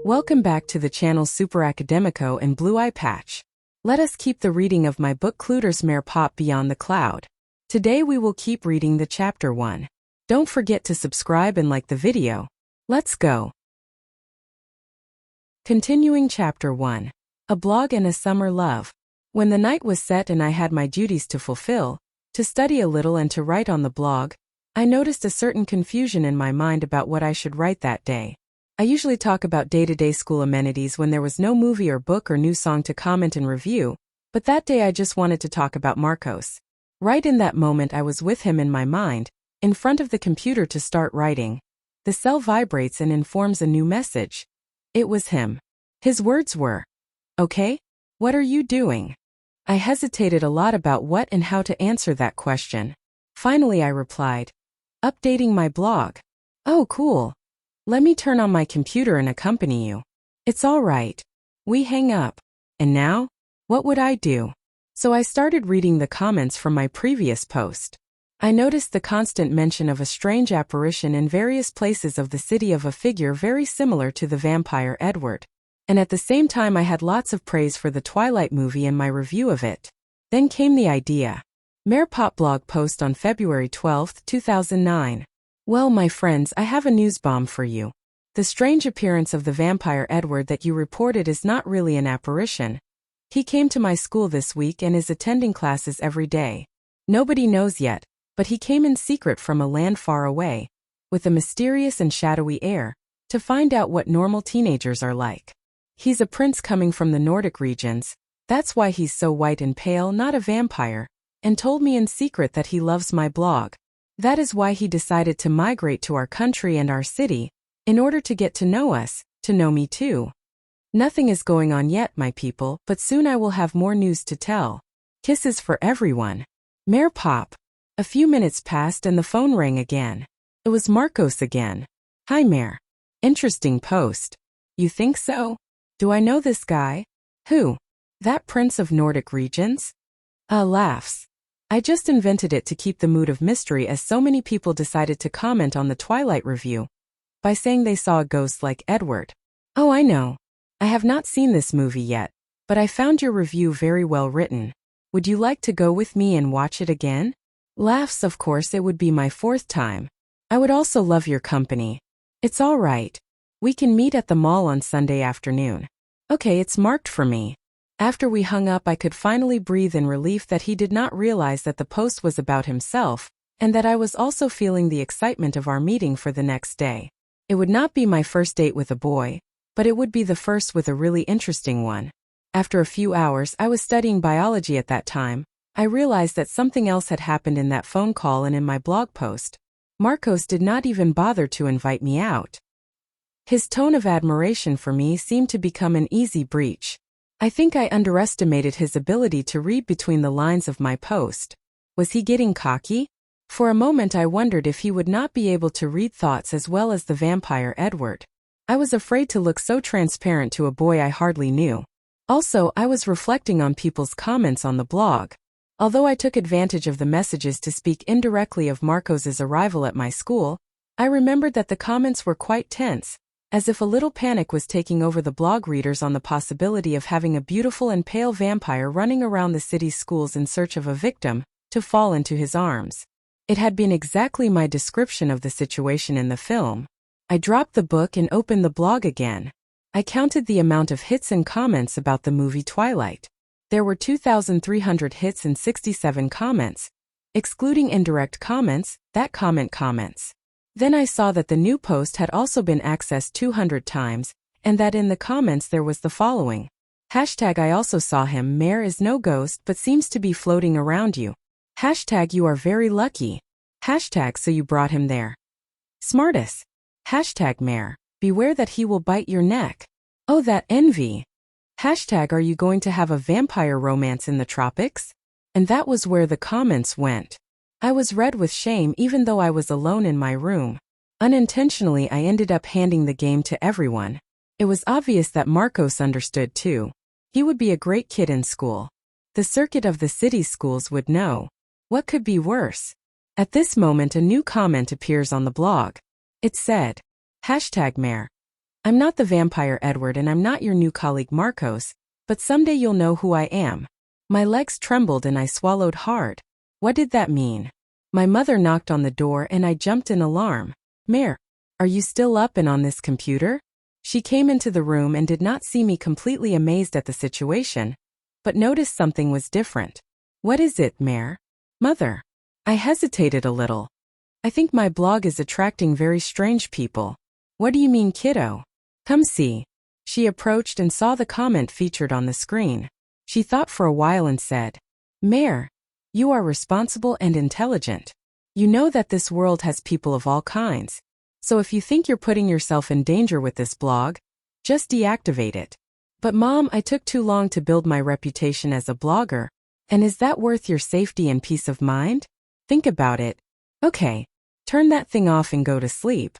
Welcome back to the channel Super Academico and Blue Eye Patch. Let us keep the reading of my book Cluter's Meire Pop Beyond the Cloud. Today we will keep reading the chapter 1. Don't forget to subscribe and like the video. Let's go. Continuing chapter 1. A blog and a summer love. When the night was set and I had my duties to fulfill, to study a little and to write on the blog, I noticed a certain confusion in my mind about what I should write that day. I usually talk about day-to-day school amenities when there was no movie or book or new song to comment and review, but that day I just wanted to talk about Marcos. Right in that moment I was with him in my mind, in front of the computer to start writing. The cell vibrates and informs a new message. It was him. His words were, "Okay? What are you doing?" I hesitated a lot about what and how to answer that question. Finally I replied, "Updating my blog." "Oh, cool. Let me turn on my computer and accompany you." "It's all right." We hang up. And now? What would I do? So I started reading the comments from my previous post. I noticed the constant mention of a strange apparition in various places of the city of a figure very similar to the vampire Edward. And at the same time I had lots of praise for the Twilight movie and my review of it. Then came the idea. Meire Pop blog post on February 12, 2009. Well, my friends, I have a news bomb for you. The strange appearance of the vampire Edward that you reported is not really an apparition. He came to my school this week and is attending classes every day. Nobody knows yet, but he came in secret from a land far away, with a mysterious and shadowy air, to find out what normal teenagers are like. He's a prince coming from the Nordic regions, that's why he's so white and pale, not a vampire, and told me in secret that he loves my blog. That is why he decided to migrate to our country and our city, in order to get to know us, to know me too. Nothing is going on yet, my people, but soon I will have more news to tell. Kisses for everyone. Meire Pop. A few minutes passed and the phone rang again. It was Marcos again. "Hi Meire. Interesting post. You think so? Do I know this guy?" "Who? That prince of Nordic regions?" Laughs. I just invented it to keep the mood of mystery as so many people decided to comment on the Twilight review by saying they saw a ghost like Edward. "Oh, I know. I have not seen this movie yet, but I found your review very well written. Would you like to go with me and watch it again?" Laughs. Of course, it would be my 4th time. I would also love your company. "It's all right. We can meet at the mall on Sunday afternoon." "Okay, it's marked for me." After we hung up I could finally breathe in relief that he did not realize that the post was about himself, and that I was also feeling the excitement of our meeting for the next day. It would not be my first date with a boy, but it would be the first with a really interesting one. After a few hours, I was studying biology at that time, I realized that something else had happened in that phone call and in my blog post. Marcos did not even bother to invite me out. His tone of admiration for me seemed to become an easy breach. I think I underestimated his ability to read between the lines of my post. Was he getting cocky? For a moment I wondered if he would not be able to read thoughts as well as the vampire Edward. I was afraid to look so transparent to a boy I hardly knew. Also, I was reflecting on people's comments on the blog. Although I took advantage of the messages to speak indirectly of Marcos's arrival at my school, I remembered that the comments were quite tense, as if a little panic was taking over the blog readers on the possibility of having a beautiful and pale vampire running around the city's schools in search of a victim, to fall into his arms. It had been exactly my description of the situation in the film. I dropped the book and opened the blog again. I counted the amount of hits and comments about the movie Twilight. There were 2,300 hits and 67 comments. Excluding indirect comments, that comments. Then I saw that the new post had also been accessed 200 times, and that in the comments there was the following. Hashtag I also saw him. Meire is no ghost but seems to be floating around you. Hashtag you are very lucky. Hashtag so you brought him there. Smartest. Hashtag Meire, beware that he will bite your neck. Oh, that envy. Hashtag are you going to have a vampire romance in the tropics? And that was where the comments went. I was red with shame even though I was alone in my room. Unintentionally I ended up handing the game to everyone. It was obvious that Marcos understood too. He would be a great kid in school. The circuit of the city's schools would know. What could be worse? At this moment a new comment appears on the blog. It said, Hashtag Meire. I'm not the vampire Edward and I'm not your new colleague Marcos, but someday you'll know who I am. My legs trembled and I swallowed hard. What did that mean? My mother knocked on the door and I jumped in alarm. Meire, are you still up and on this computer? She came into the room and did not see me, completely amazed at the situation, but noticed something was different. What is it, Meire? Mother. I hesitated a little. I think my blog is attracting very strange people. What do you mean, kiddo? Come see. She approached and saw the comment featured on the screen. She thought for a while and said, Meire, you are responsible and intelligent. You know that this world has people of all kinds. So if you think you're putting yourself in danger with this blog, just deactivate it. But Mom, I took too long to build my reputation as a blogger. And is that worth your safety and peace of mind? Think about it. Okay, turn that thing off and go to sleep.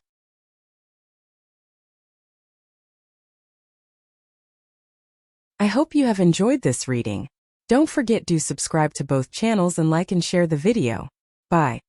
I hope you have enjoyed this reading. Don't forget to subscribe to both channels and like and share the video. Bye.